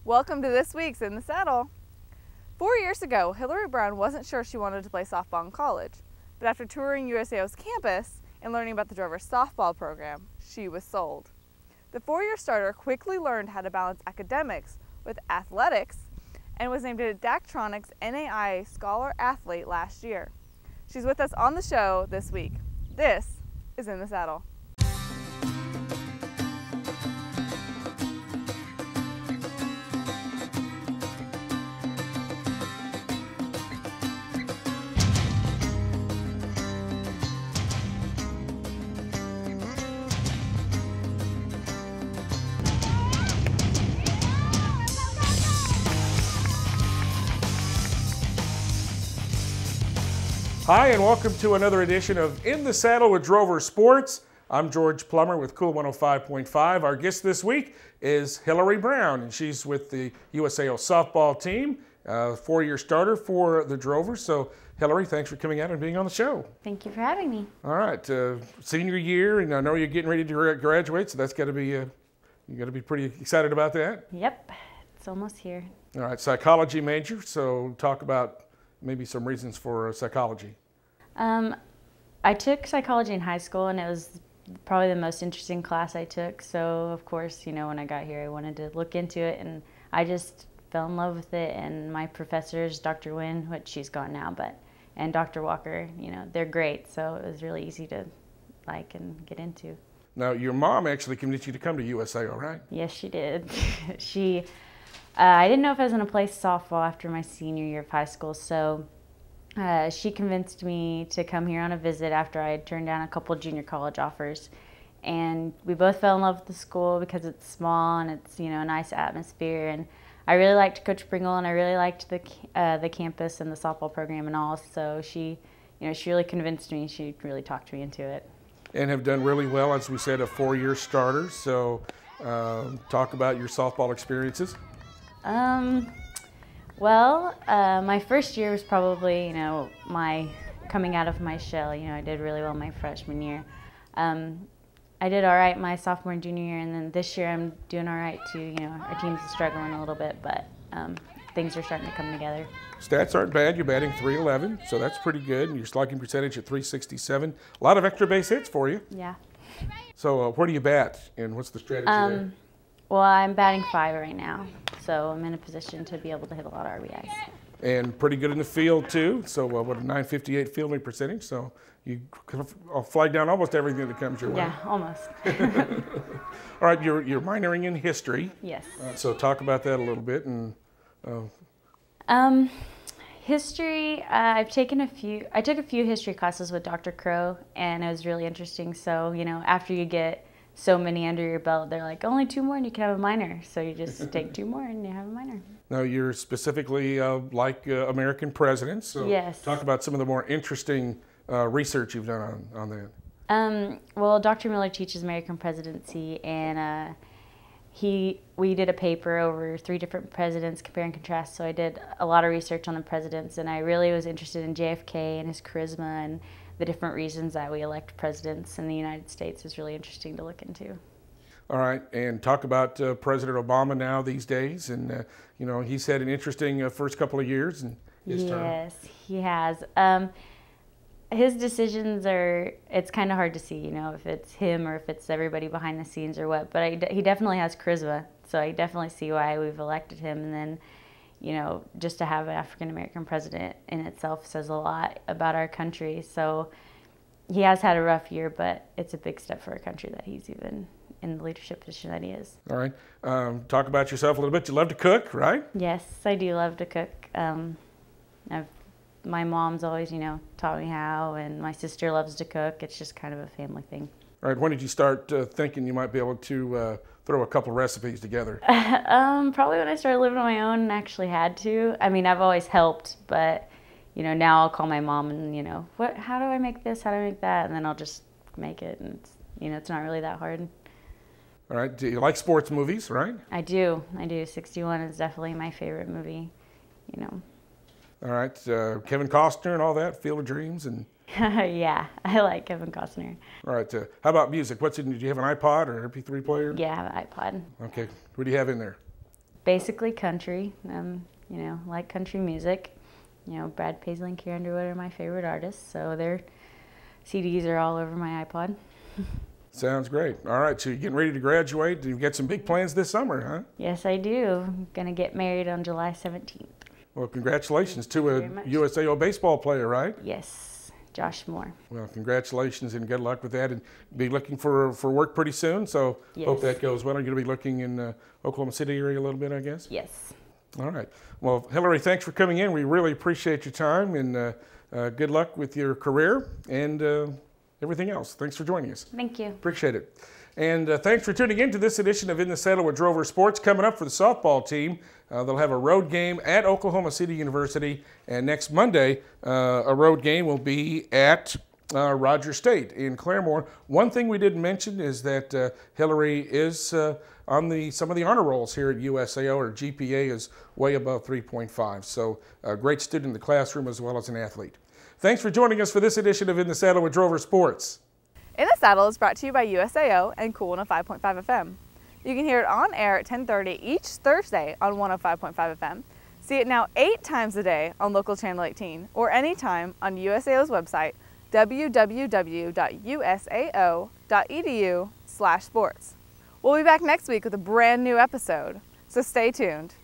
Welcome to this week's In the Saddle. 4 years ago, Hillary Brown wasn't sure she wanted to play softball in college, but after touring USAO's campus and learning about the Drovers softball program, she was sold. The four-year starter quickly learned how to balance academics with athletics and was named a Daktronics-NAIA Scholar Athlete last year. She's with us on the show this week. This is In the Saddle. Hi, and welcome to another edition of In the Saddle with Drover Sports. I'm George Plummer with Cool 105.5. Our guest this week is Hillary Brown, and she's with the USAO softball team, four-year starter for the Drovers. So, Hillary, thanks for coming out and being on the show. Thank you for having me. All right, senior year, and I know you're getting ready to graduate, so that's got to be you got to be pretty excited about that. Yep, it's almost here. All right, psychology major. So, talk about maybe some reasons for psychology. I took psychology in high school, and it was probably the most interesting class I took. So, of course, you know, when I got here, I wanted to look into it, and I just fell in love with it. And my professors, Dr. Wynn, which she's gone now, and Dr. Walker, you know, they're great. So it was really easy to like and get into. Now, your mom actually convinced you to come to USAO, right? Yes, she did. I didn't know if I was going to play softball after my senior year of high school, so she convinced me to come here on a visit after I had turned down a couple junior college offers. And we both fell in love with the school because it's small and it's, you know, a nice atmosphere. And I really liked Coach Pringle, and I really liked the campus and the softball program and all. So she really convinced me. She really talked me into it. And have done really well, as we said, a four-year starter. So talk about your softball experiences. Well, my first year was probably, you know, my coming out of my shell. You know, I did really well my freshman year. I did all right my sophomore and junior year, and then this year I'm doing all right too. You know, our team's struggling a little bit, but things are starting to come together. Stats aren't bad. You're batting .311, so that's pretty good. And your slugging percentage at .367. A lot of extra base hits for you. Yeah. So where do you bat, and what's the strategy there? Well, I'm batting 5 right now, so I'm in a position to be able to hit a lot of RBIs. And pretty good in the field too. So what, a .958 fielding percentage. So you flag down almost everything that comes your way. Yeah, almost. All right, you're minoring in history. Yes. So talk about that a little bit. And history. I took a few history classes with Dr. Crow, and it was really interesting. So, you know, after you get so many under your belt, they're like, only 2 more and you can have a minor. So you just take 2 more and you have a minor. Now you're specifically like American presidents. So yes. Talk about some of the more interesting research you've done on that. Well, Dr. Miller teaches American presidency, and we did a paper over 3 different presidents, compare and contrast. So I did a lot of research on the presidents, and I really was interested in JFK and his charisma, and the different reasons that we elect presidents in the United States is really interesting to look into. All right, and talk about President Obama now these days, and you know, he's had an interesting first couple of years in his term. Yes, he has. His decisions it's kind of hard to see, you know, if it's him or if it's everybody behind the scenes or what, but he definitely has charisma, so I definitely see why we've elected him. And then, you know, just to have an African-American president in itself says a lot about our country. So he has had a rough year, but it's a big step for our country that he's even in the leadership position that he is. All right. Talk about yourself a little bit. You love to cook, right? Yes, I do love to cook. My mom's always, you know, taught me how, and my sister loves to cook. It's just kind of a family thing. All right. When did you start thinking you might be able to throw a couple recipes together? Probably when I started living on my own and actually had to. I mean, I've always helped, but, you know, now I'll call my mom and, you know, how do I make this? How do I make that? And then I'll just make it, and, you know, it's not really that hard. All right. Do you like sports movies, right? I do. 61 is definitely my favorite movie, you know. All right. Kevin Costner and all that, Field of Dreams and Yeah, I like Kevin Costner. All right. How about music? Do you have an iPod or an MP3 player? Yeah, I have an iPod. Okay. What do you have in there? Basically country. You know, like country music. You know, Brad Paisley and Carrie Underwood are my favorite artists, so their CDs are all over my iPod. Sounds great. All right, so you're getting ready to graduate. You've got some big plans this summer, huh? Yes, I do. I'm going to get married on July 17th. Well, congratulations to a very much. USAO baseball player, right? Yes, Josh Moore. Well, congratulations and good luck with that. And be looking for work pretty soon, so Yes. hope that goes well. You're going to be looking in Oklahoma City area a little bit, I guess? Yes. All right. Well, Hillary, thanks for coming in. We really appreciate your time, and good luck with your career and everything else. Thanks for joining us. Thank you. Appreciate it. And thanks for tuning in to this edition of In the Saddle with Drover Sports. Coming up for the softball team, they'll have a road game at Oklahoma City University, and next Monday, a road game will be at Rogers State in Claremore. One thing we didn't mention is that Hillary is on some of the honor rolls here at USAO. Her GPA is way above 3.5, so a great student in the classroom as well as an athlete. Thanks for joining us for this edition of In the Saddle with Drover Sports. In the Saddle is brought to you by USAO and Cool 105.5 FM. You can hear it on air at 10:30 each Thursday on 105.5 FM. See it now 8 times a day on local channel 18 or anytime on USAO's website, www.usao.edu/sports. We'll be back next week with a brand new episode, so stay tuned.